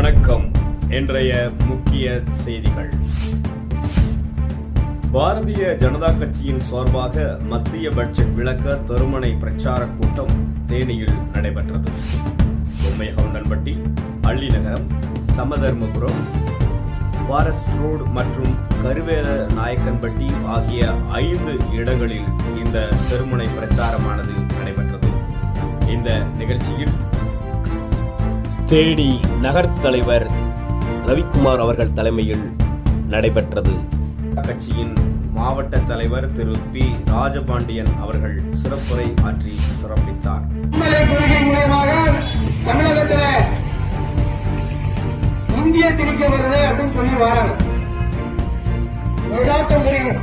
வணக்கம். இன்றைய முக்கிய செய்திகள். பாரதிய ஜனதா கட்சியின் சார்பாக மத்திய பட்ஜெட் விளக்க தெருமுனை பிரச்சார கூட்டம் தேனியில் நடைபெற்றது. பொம்மைகவுண்டன்பட்டி, அள்ளிநகரம், சமதர்மபுரம், ஃபாரஸ்ட் ரோடு மற்றும் கருவேல நாயக்கன்பட்டி ஆகிய 5 இடங்களில் இந்த தெருமுனை பிரச்சாரமானது நடைபெற்றது. இந்த நிகழ்ச்சியில் தேனி நகர் தலைவர் ரவிக்குமார் அவர்கள் தலைமையில் நடைபெற்றது. கட்சியின் மாவட்ட தலைவர் திரு பி ராஜபாண்டியன் அவர்கள் சிறப்புரை ஆற்றி சிறப்பித்தார். தமிழகத்தில் இந்திய திணிக்க வருது அப்படின்னு சொல்லி வராங்க. புரியும்.